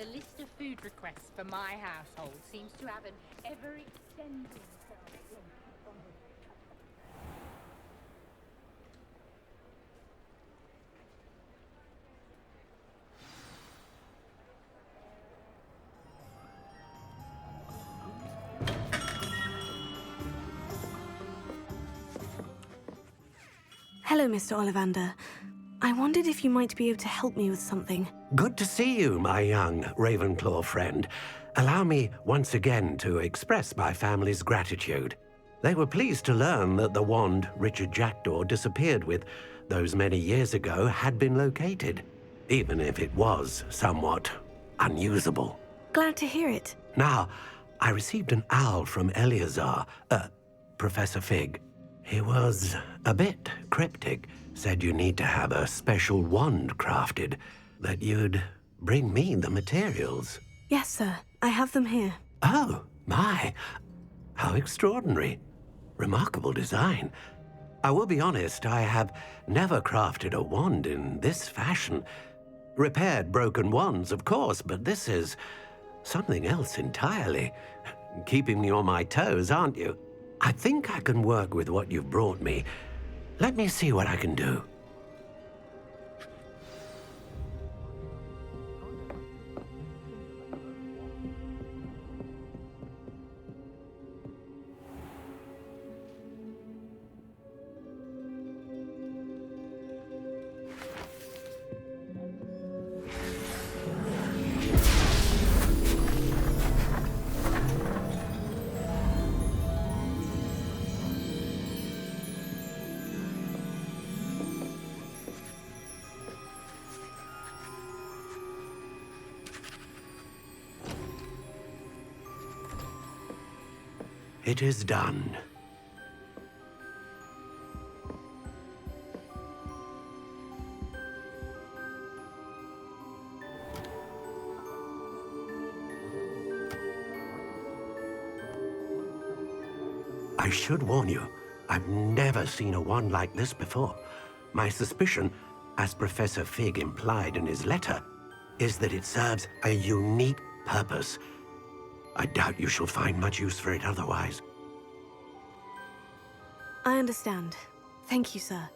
The list of food requests for my household seems to have an ever-extending... Hello, Mr. Ollivander. I wondered if you might be able to help me with something. Good to see you, my young Ravenclaw friend. Allow me once again to express my family's gratitude. They were pleased to learn that the wand Richard Jackdaw disappeared with those many years ago had been located, even if it was somewhat unusable. Glad to hear it. Now, I received an owl from Eleazar, Professor Fig. He was a bit cryptic. Said you need to have a special wand crafted, that you'd bring me the materials. Yes, sir. I have them here. Oh, my. How extraordinary. Remarkable design. I will be honest, I have never crafted a wand in this fashion. Repaired broken wands, of course, but this is something else entirely. Keeping me on my toes, aren't you? I think I can work with what you've brought me. Let me see what I can do. It is done. I should warn you, I've never seen a wand like this before. My suspicion, as Professor Fig implied in his letter, is that it serves a unique purpose. I doubt you shall find much use for it otherwise. I understand. Thank you, sir.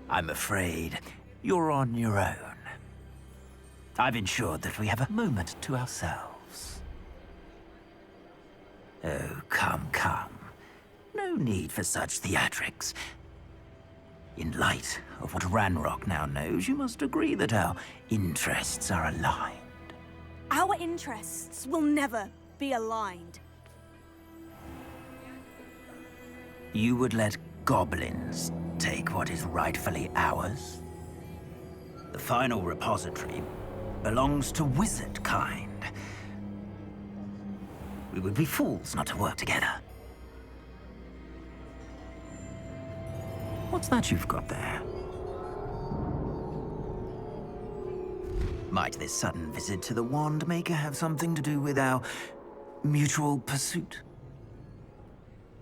I'm afraid you're on your own. I've ensured that we have a moment to ourselves. Oh, come, come. No need for such theatrics. In light of what Ranrock now knows, you must agree that our interests are aligned. Our interests will never be aligned. You would let goblins take what is rightfully ours? The final repository belongs to wizard kind. We would be fools not to work together. What's that you've got there? Might this sudden visit to the Wand Maker have something to do with our mutual pursuit?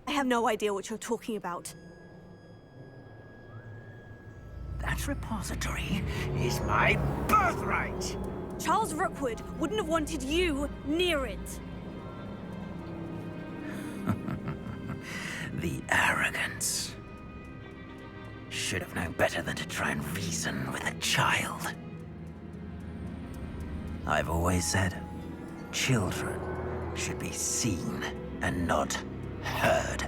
I have no idea what you're talking about. That repository is my birthright! Charles Rookwood wouldn't have wanted you near it. The arrogance. Should have known better than to try and reason with a child. I've always said, children should be seen and not heard.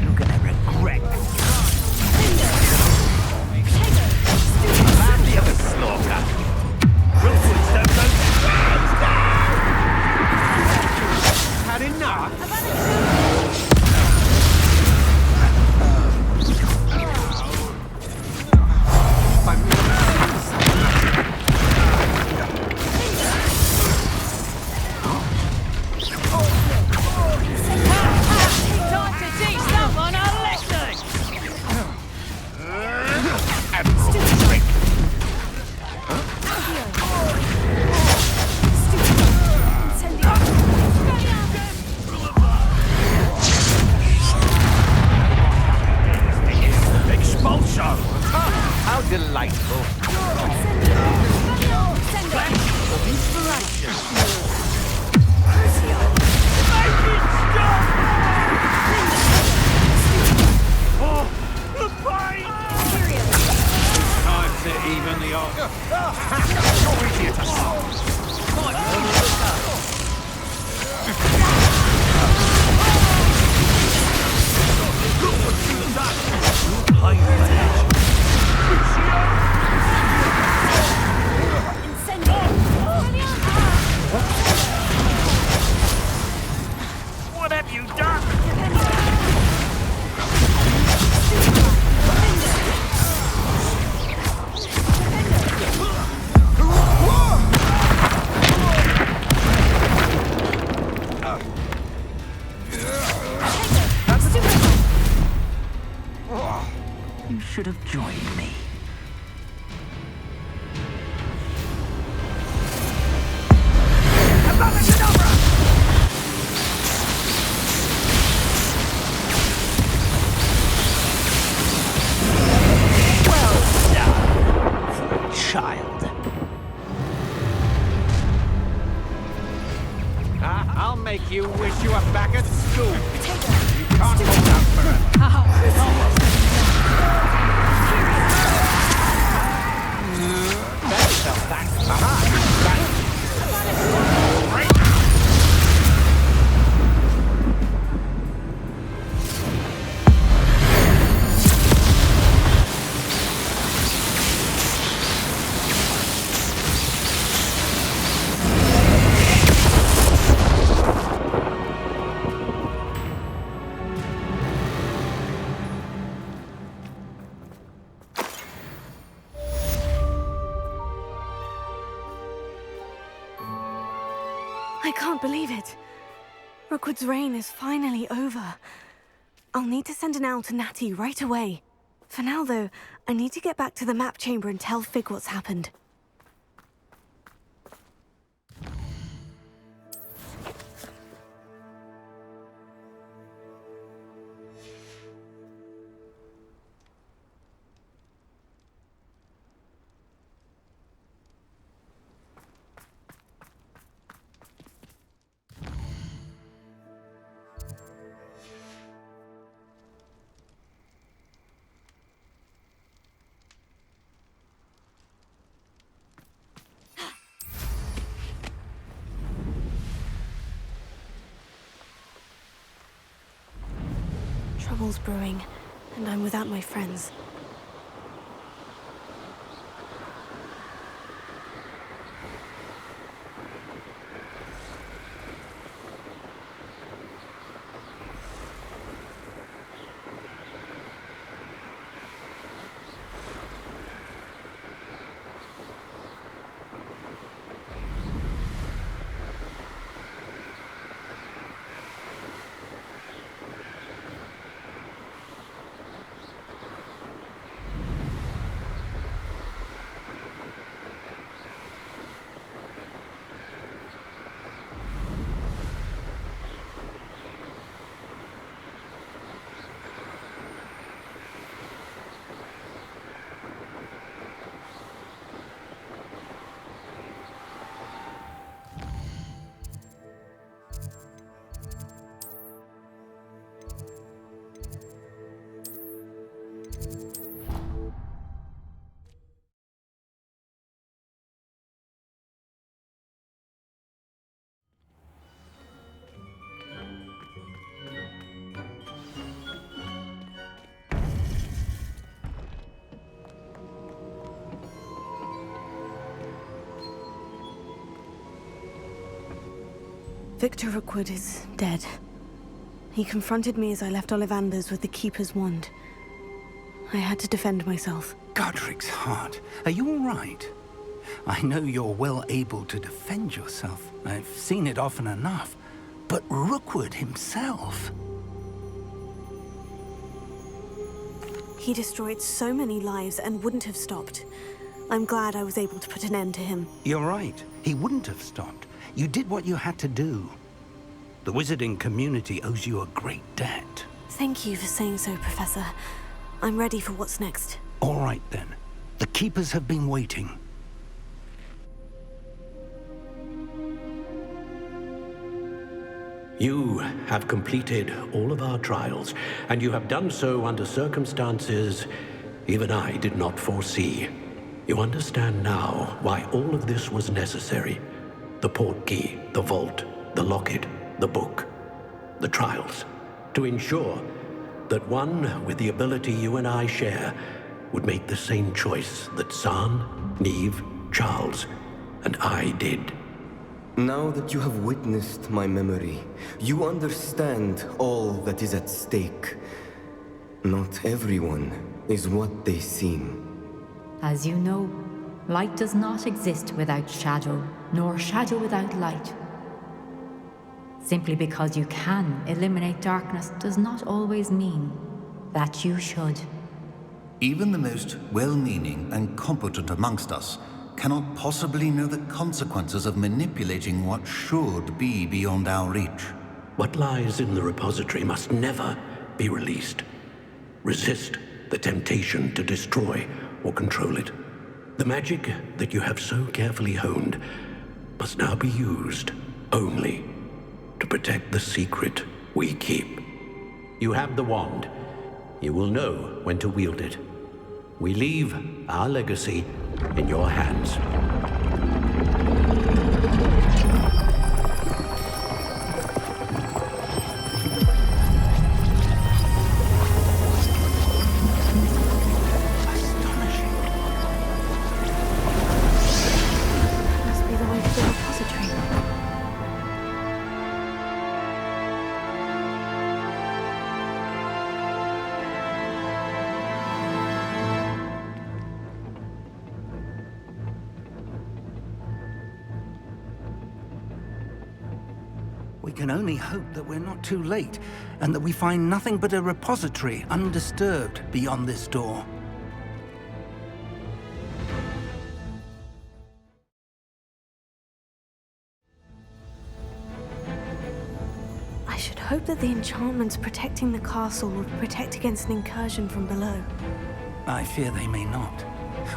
You're gonna regret. delightful. Inspiration. Make it stop! Oh, the pain! Time to even the odds. You're easier to solve. What have you done? You should have joined me. I'll make you wish you were back at school. You can't hold out forever. That's yourself, thanks. Aha! Great. I can't believe it. Rookwood's reign is finally over. I'll need to send an owl to Natty right away. For now, though, I need to get back to the map chamber and tell Fig what's happened. Trouble's brewing, and I'm without my friends. Victor Rookwood is dead. He confronted me as I left Ollivander's with the Keeper's wand. I had to defend myself. Godric's heart. Are you all right? I know you're well able to defend yourself. I've seen it often enough. But Rookwood himself... He destroyed so many lives and wouldn't have stopped. I'm glad I was able to put an end to him. You're right. He wouldn't have stopped. You did what you had to do. The wizarding community owes you a great debt. Thank you for saying so, Professor. I'm ready for what's next. All right, then. The Keepers have been waiting. You have completed all of our trials, and you have done so under circumstances even I did not foresee. You understand now why all of this was necessary. The portkey, the vault, the locket, the book, the trials. To ensure that one with the ability you and I share would make the same choice that San, Neve, Charles, and I did. Now that you have witnessed my memory, you understand all that is at stake. Not everyone is what they seem. As you know, light does not exist without shadow, nor shadow without light. Simply because you can eliminate darkness does not always mean that you should. Even the most well-meaning and competent amongst us cannot possibly know the consequences of manipulating what should be beyond our reach. What lies in the repository must never be released. Resist the temptation to destroy or control it. The magic that you have so carefully honed must now be used only to protect the secret we keep. You have the wand. You will know when to wield it. We leave our legacy in your hands. Must be the way to the repository. We can only hope that we're not too late, and that we find nothing but a repository undisturbed beyond this door. I should hope that the enchantments protecting the castle will protect against an incursion from below. I fear they may not.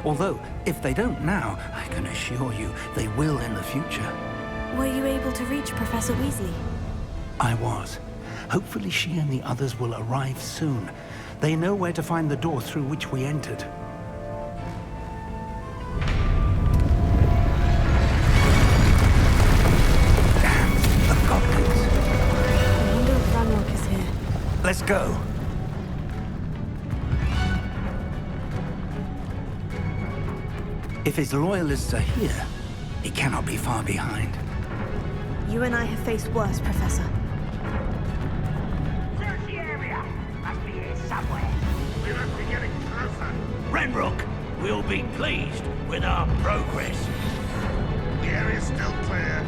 Although, if they don't now, I can assure you they will in the future. Were you able to reach Professor Weasley? I was. Hopefully she and the others will arrive soon. They know where to find the door through which we entered. Damn, the goblins. I wonder if Ranrock is here. Let's go. If his loyalists are here, he cannot be far behind. You and I have faced worse, Professor. Search the area. Must be here somewhere. We must be getting closer. Ranrock will be pleased with our progress. The area's still clear.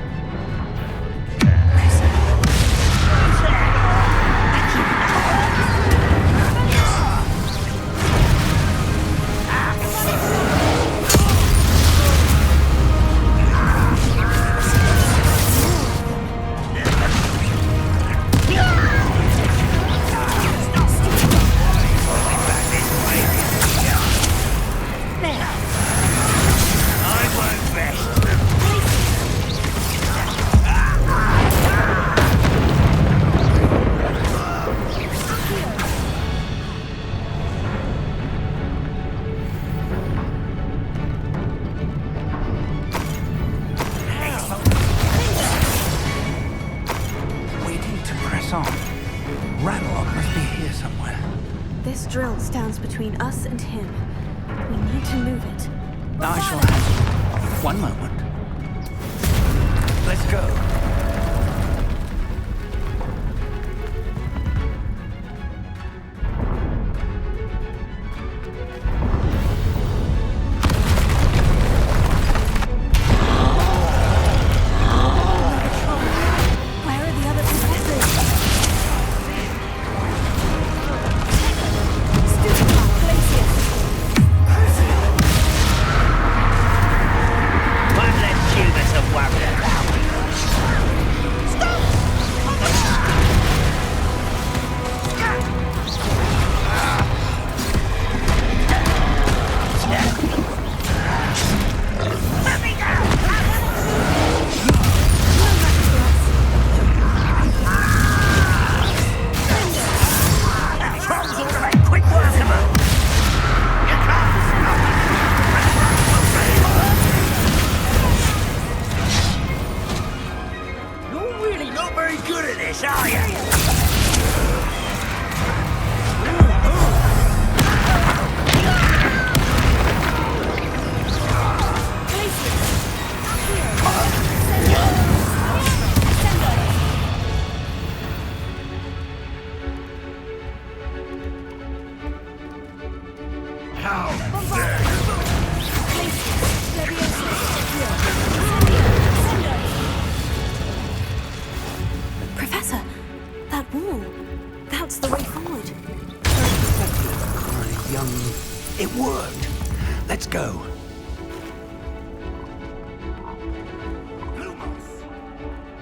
This drill stands between us and him. We need to move it. I shall have you. One moment. Let's go. Where are the other professors? One less Judas of Wonder. Professor, that wall. That's the way forward. It worked. Let's go.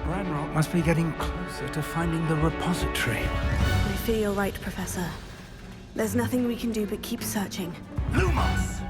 Ranrock must be getting closer to finding the repository. I fear you're right, Professor. There's nothing we can do but keep searching. Lumos!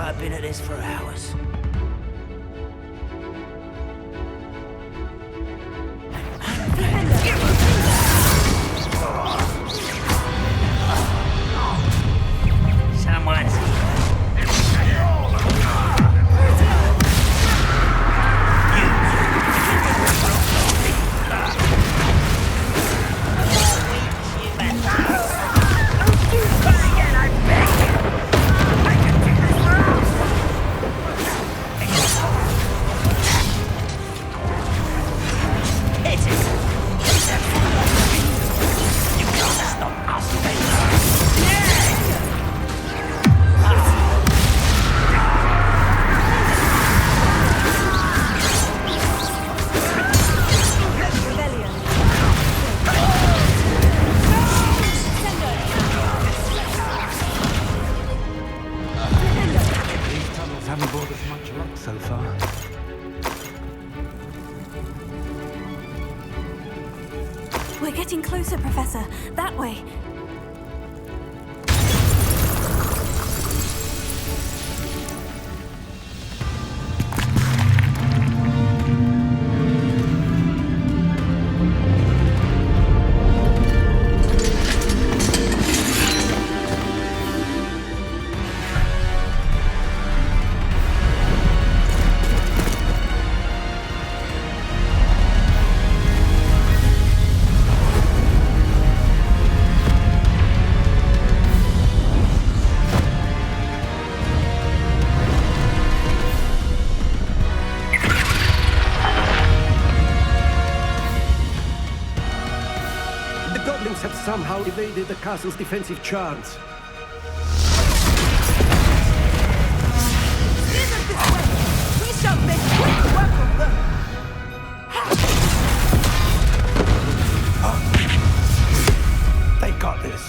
I've been at this for hours. Someone's We're getting closer, Professor. That way. Have somehow evaded the castle's defensive charms. We shall make quick work of them. They got this.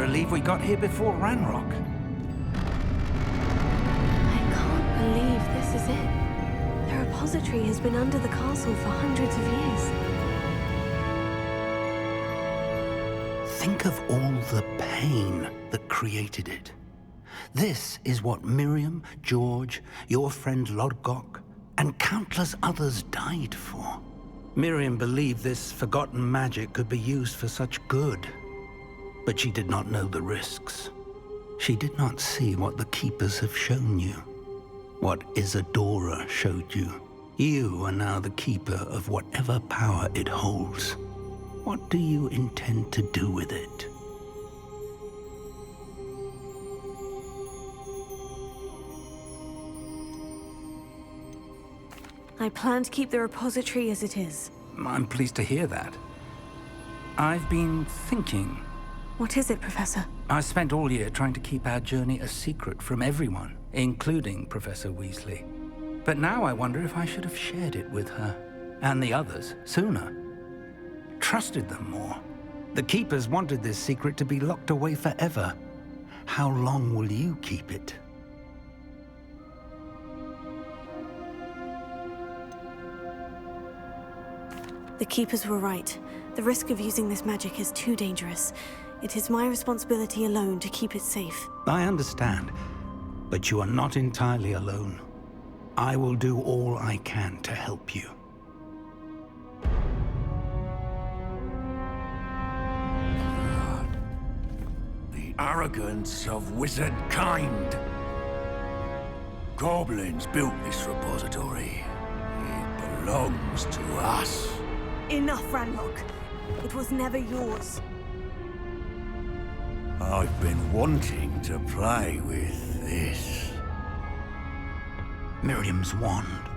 relieved we got here before Ranrock. I can't believe this is it. The repository has been under the castle for hundreds of years. Think of all the pain that created it. This is what Miriam, George, your friend Lodgok, and countless others died for. Miriam believed this forgotten magic could be used for such good, but she did not know the risks. She did not see what the Keepers have shown you, what Isadora showed you. You are now the Keeper of whatever power it holds. What do you intend to do with it? I plan to keep the repository as it is. I'm pleased to hear that. I've been thinking. What is it, Professor? I spent all year trying to keep our journey a secret from everyone, including Professor Weasley. But now I wonder if I should have shared it with her, and the others, sooner. Trusted them more. The Keepers wanted this secret to be locked away forever. How long will you keep it? The Keepers were right. The risk of using this magic is too dangerous. It is my responsibility alone to keep it safe. I understand, but you are not entirely alone. I will do all I can to help you. The arrogance of wizard kind. Goblins built this repository. It belongs to us. Enough, Ranrock. It was never yours. I've been wanting to play with this. Miriam's wand.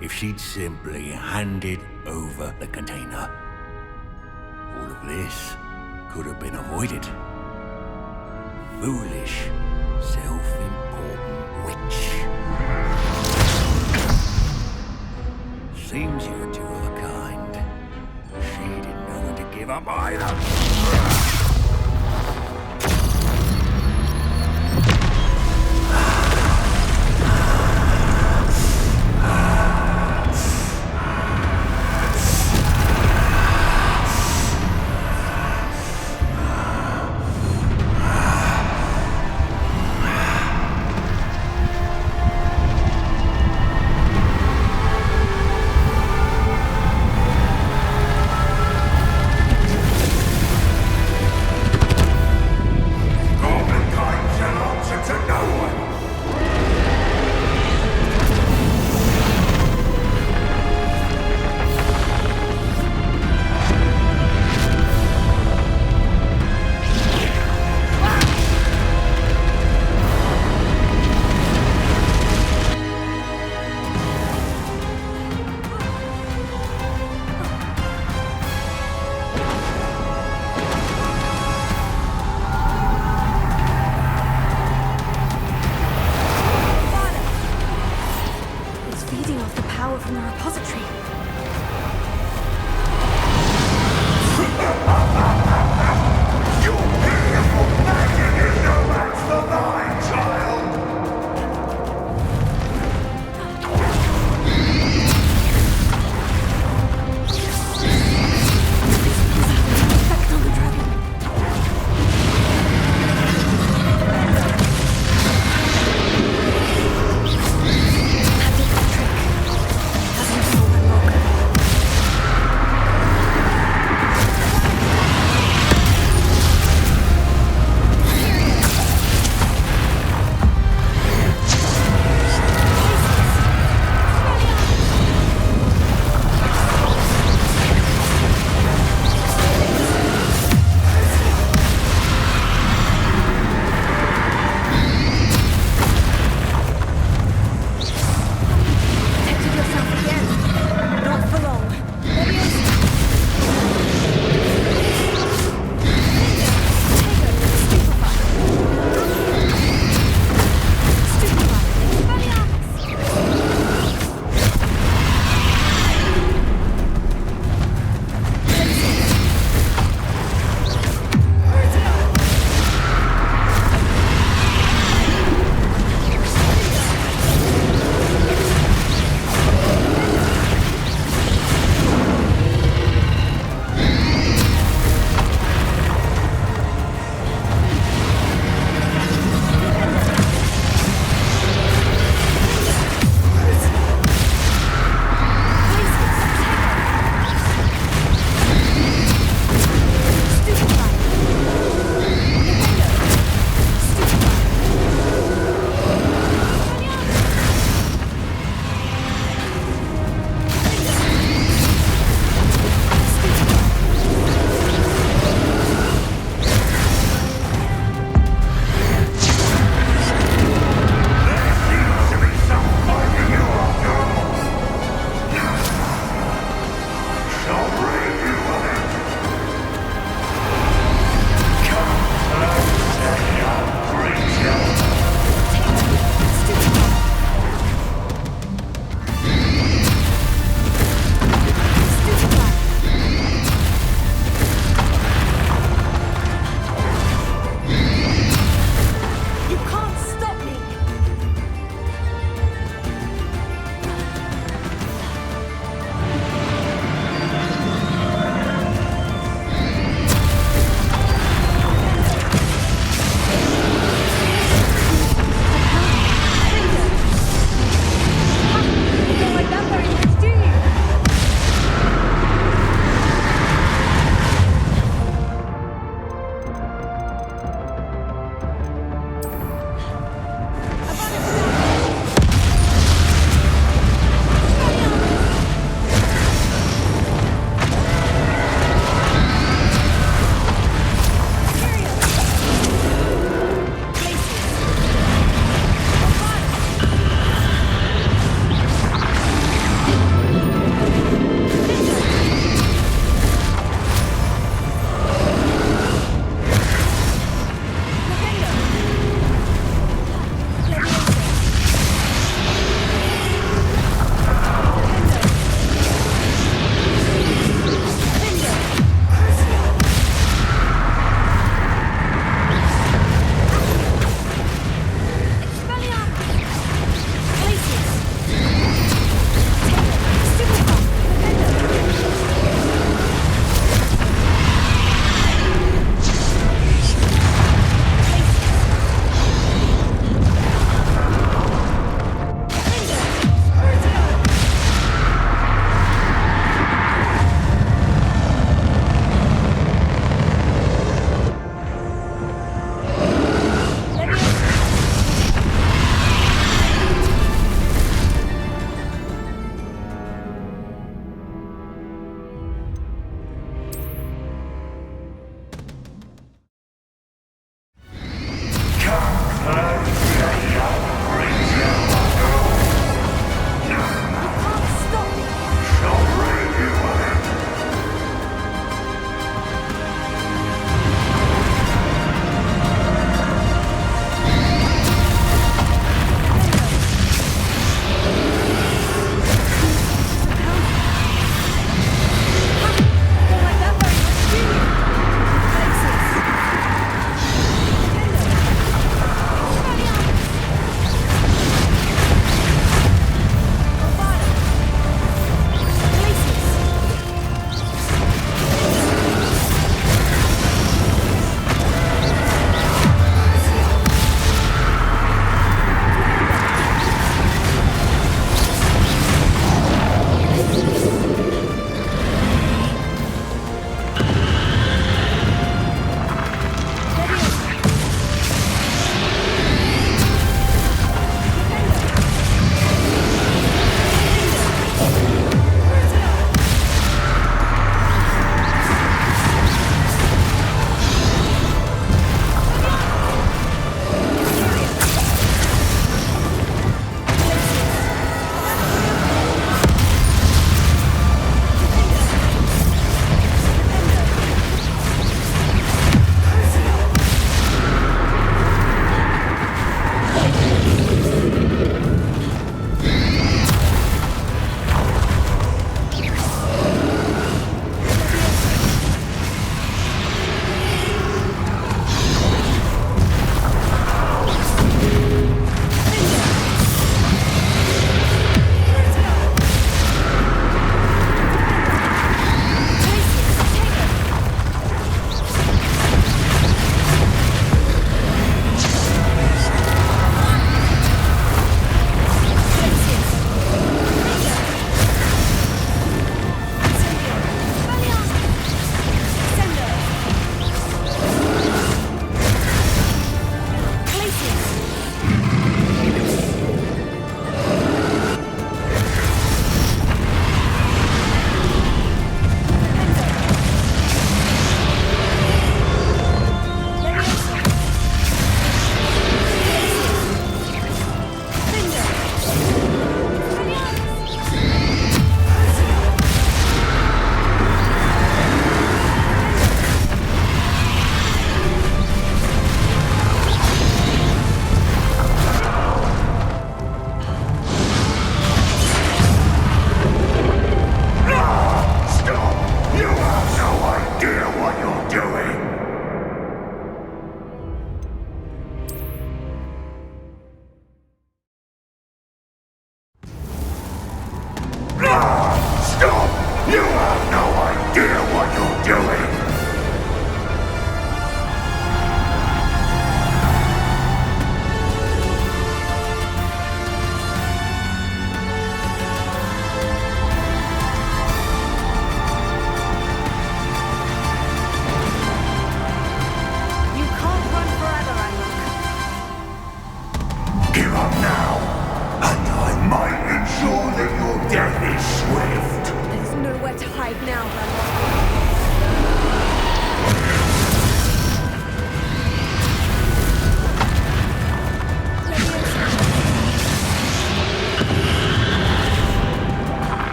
If she'd simply handed over the container, all of this could have been avoided. Foolish, self-important witch. Seems you're two of a kind. She didn't know when to give up either.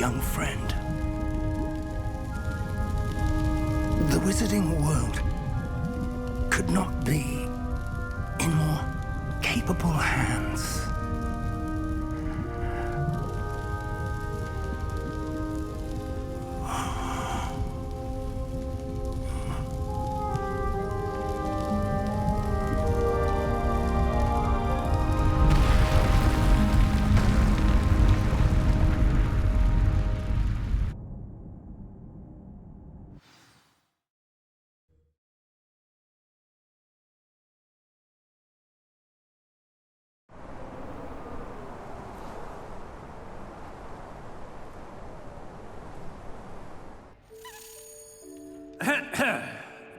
young friend. The wizarding world could not be in more capable hands.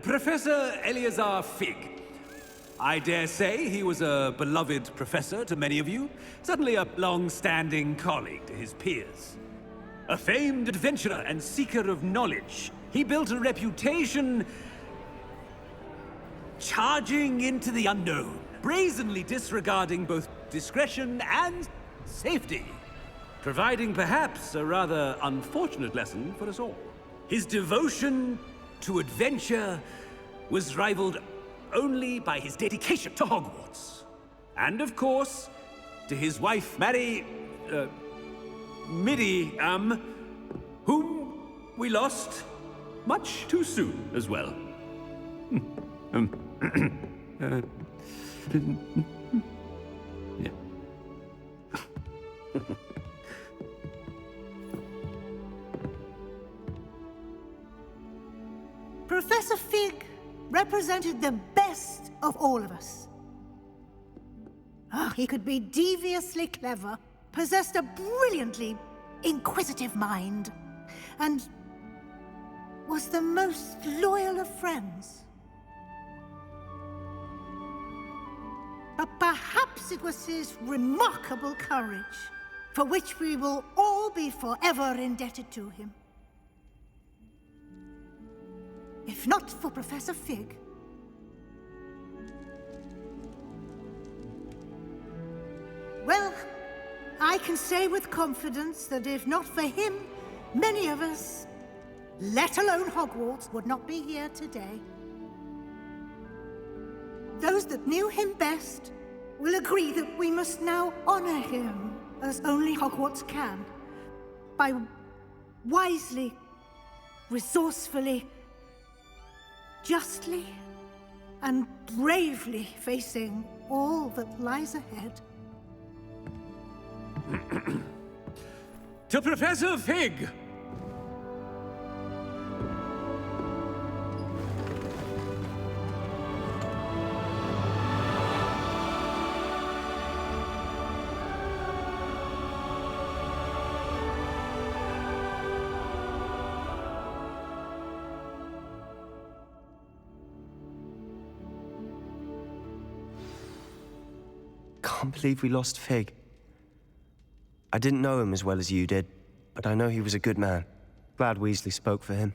Professor Eleazar Fig. I dare say he was a beloved professor to many of you, certainly a long-standing colleague to his peers. A famed adventurer and seeker of knowledge, he built a reputation charging into the unknown, brazenly disregarding both discretion and safety, providing perhaps a rather unfortunate lesson for us all. His devotion to adventure was rivaled only by his dedication to Hogwarts. And of course, to his wife, Midi, whom we lost much too soon as well. Yeah. Professor Fig represented the best of all of us. He could be deviously clever, possessed a brilliantly inquisitive mind, and was the most loyal of friends. But perhaps it was his remarkable courage, for which we will all be forever indebted to him. If not for Professor Fig, well, I can say with confidence that if not for him, many of us, let alone Hogwarts, would not be here today. Those that knew him best will agree that we must now honor him as only Hogwarts can, by wisely, resourcefully, justly and bravely facing all that lies ahead. To Professor Fig! Can't believe we lost Fig. I didn't know him as well as you did, but I know he was a good man. Glad Weasley spoke for him.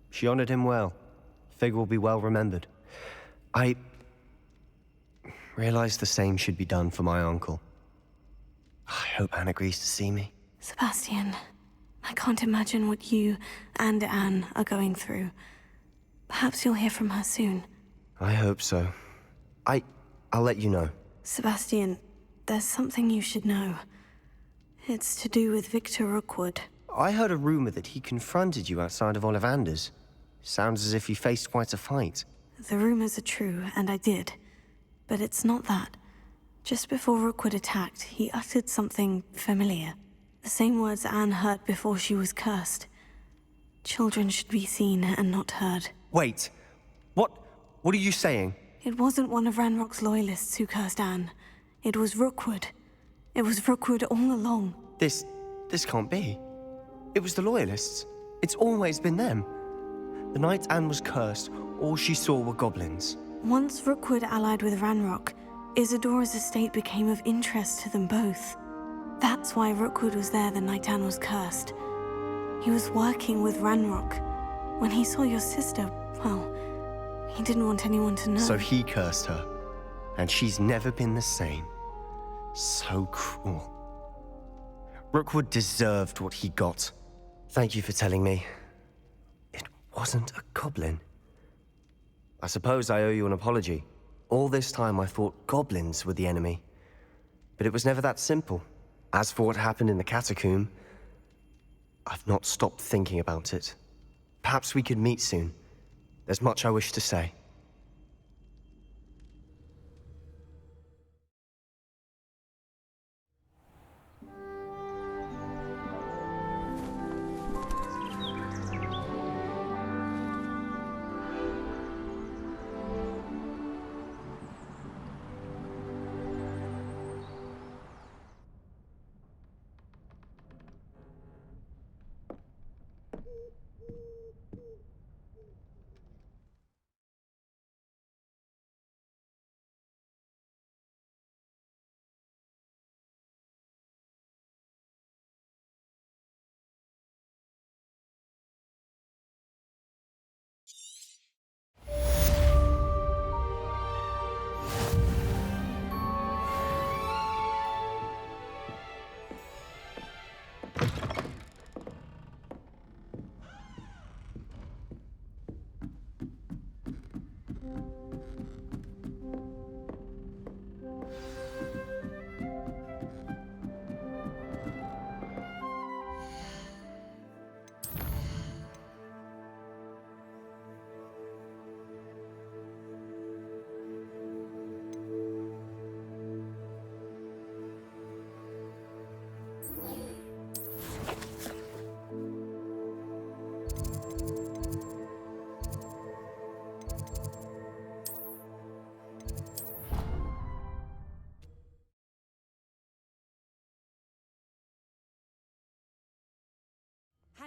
She honored him well. Fig will be well remembered. I realized the same should be done for my uncle. I hope Anne agrees to see me. Sebastian, I can't imagine what you and Anne are going through. Perhaps you'll hear from her soon. I hope so. I'll let you know. Sebastian, there's something you should know. It's to do with Victor Rookwood. I heard a rumor that he confronted you outside of Ollivander's. Sounds as if he faced quite a fight. The rumors are true, and I did. But it's not that. Just before Rookwood attacked, he uttered something familiar. The same words Anne heard before she was cursed. Children should be seen and not heard. Wait. What are you saying? It wasn't one of Ranrock's loyalists who cursed Anne. It was Rookwood. It was Rookwood all along. This can't be. It was the loyalists. It's always been them. The night Anne was cursed, all she saw were goblins. Once Rookwood allied with Ranrock, Isadora's estate became of interest to them both. That's why Rookwood was there the night Anne was cursed. He was working with Ranrock. When he saw your sister, well, he didn't want anyone to know. So he cursed her, and she's never been the same. So cruel. Rookwood deserved what he got. Thank you for telling me. It wasn't a goblin. I suppose I owe you an apology. All this time I thought goblins were the enemy. But it was never that simple. As for what happened in the catacomb, I've not stopped thinking about it. Perhaps we could meet soon. There's much I wish to say.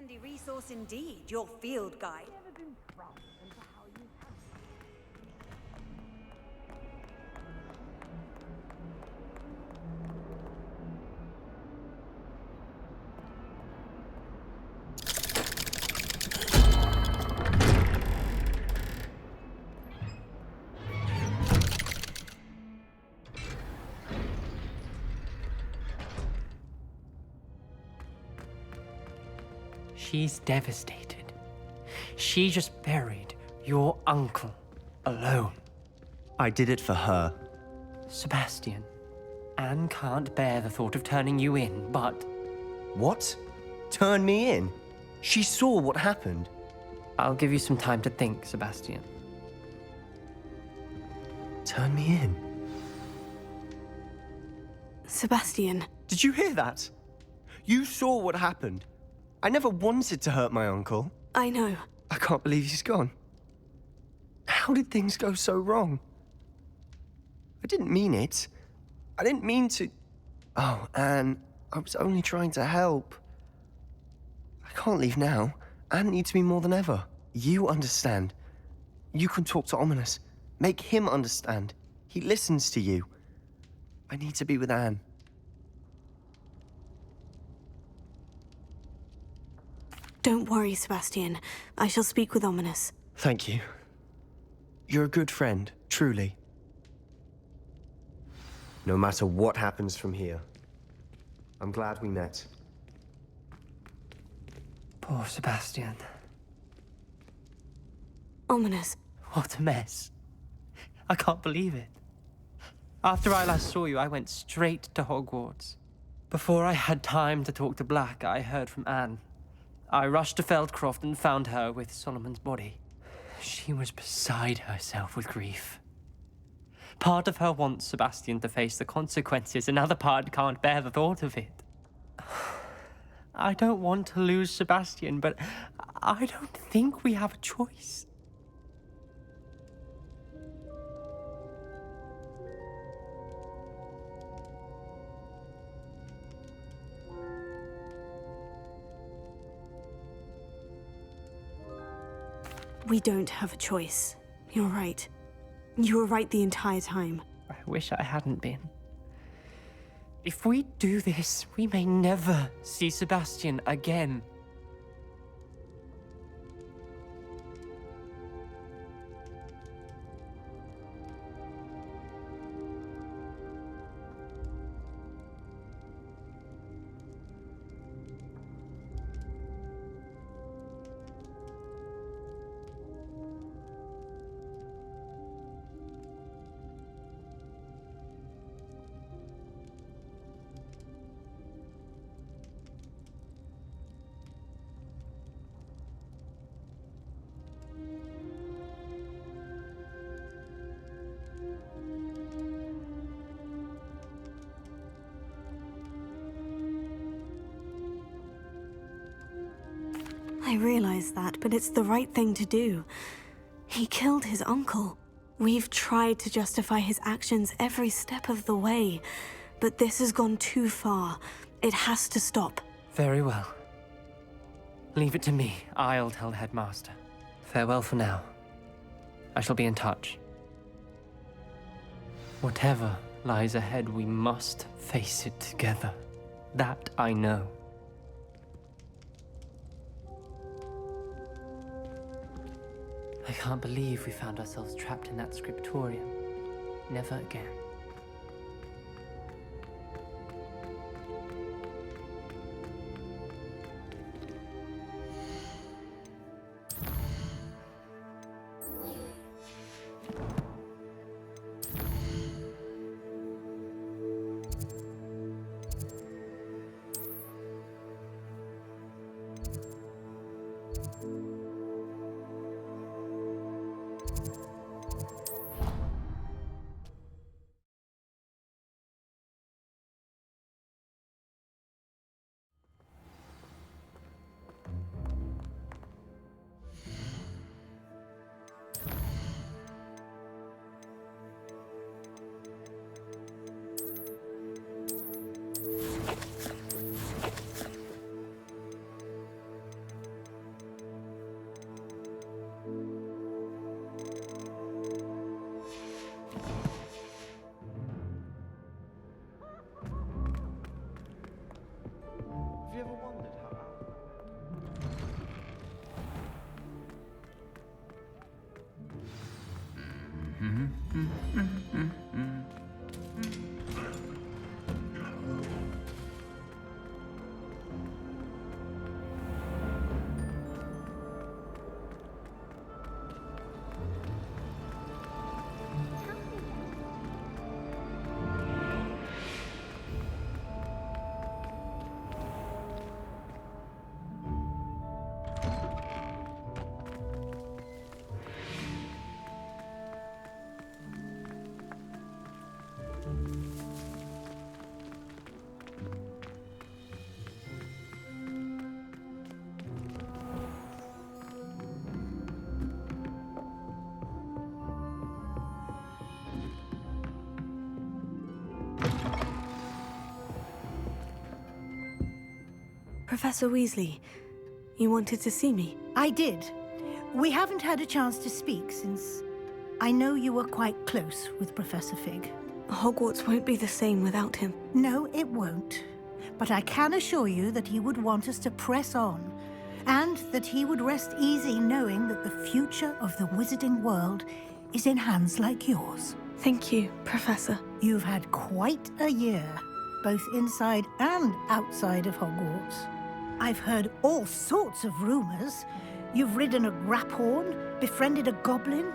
Handy resource indeed, your field guide. She's devastated. She just buried your uncle alone. I did it for her. Sebastian, Anne can't bear the thought of turning you in, but... What? Turn me in? She saw what happened. I'll give you some time to think, Sebastian. Turn me in? Sebastian. Did you hear that? You saw what happened. I never wanted to hurt my uncle. I know. I can't believe he's gone. How did things go so wrong? I didn't mean it. I didn't mean to... Oh, Anne, I was only trying to help. I can't leave now. Anne needs me more than ever. You understand. You can talk to Ominous. Make him understand. He listens to you. I need to be with Anne. Don't worry, Sebastian. I shall speak with Ominous. Thank you. You're a good friend, truly. No matter what happens from here, I'm glad we met. Poor Sebastian. Ominous. What a mess. I can't believe it. After I last saw you, I went straight to Hogwarts. Before I had time to talk to Black, I heard from Anne. I rushed to Feldcroft and found her with Solomon's body. She was beside herself with grief. Part of her wants Sebastian to face the consequences, another part can't bear the thought of it. I don't want to lose Sebastian, but I don't think we have a choice. We don't have a choice. You're right. You were right the entire time. I wish I hadn't been. If we do this, we may never see Sebastian again. I realize that, but it's the right thing to do. He killed his uncle. We've tried to justify his actions every step of the way, but this has gone too far. It has to stop. Very well. Leave it to me. I'll tell the headmaster. Farewell for now. I shall be in touch. Whatever lies ahead, we must face it together. That I know. I can't believe we found ourselves trapped in that scriptorium. Never again. Professor Weasley, you wanted to see me? I did. We haven't had a chance to speak since I know you were quite close with Professor Fig. Hogwarts won't be the same without him. No, it won't. But I can assure you that he would want us to press on, and that he would rest easy knowing that the future of the wizarding world is in hands like yours. Thank you, Professor. You've had quite a year, both inside and outside of Hogwarts. I've heard all sorts of rumors. You've ridden a grapphorn, befriended a goblin,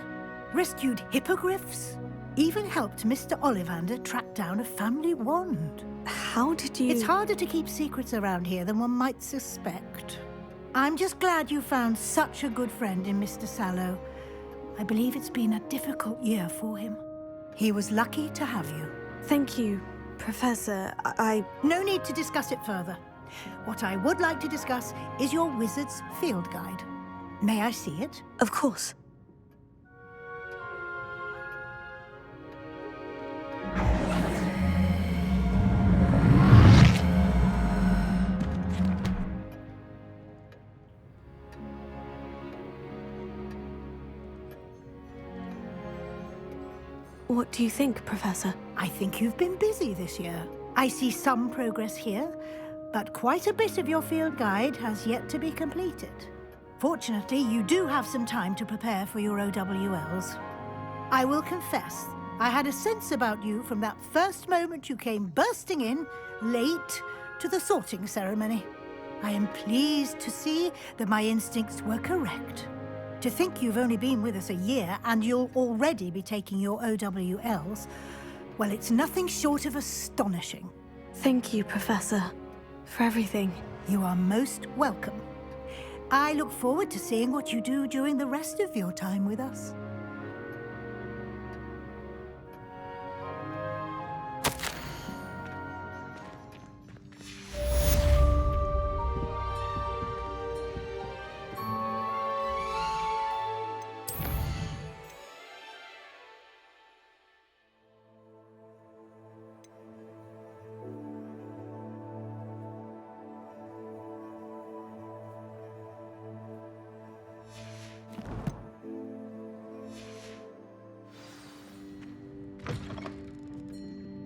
rescued hippogriffs, even helped Mr. Ollivander track down a family wand. How did you... It's harder to keep secrets around here than one might suspect. I'm just glad you found such a good friend in Mr. Sallow. I believe it's been a difficult year for him. He was lucky to have you. Thank you, Professor. No need to discuss it further. What I would like to discuss is your wizard's field guide. May I see it? Of course. What do you think, Professor? I think you've been busy this year. I see some progress here, but quite a bit of your field guide has yet to be completed. Fortunately, you do have some time to prepare for your OWLs. I will confess, I had a sense about you from that first moment you came bursting in, late, to the sorting ceremony. I am pleased to see that my instincts were correct. To think you've only been with us a year and you'll already be taking your OWLs, well, it's nothing short of astonishing. Thank you, Professor, for everything. You are most welcome. I look forward to seeing what you do during the rest of your time with us.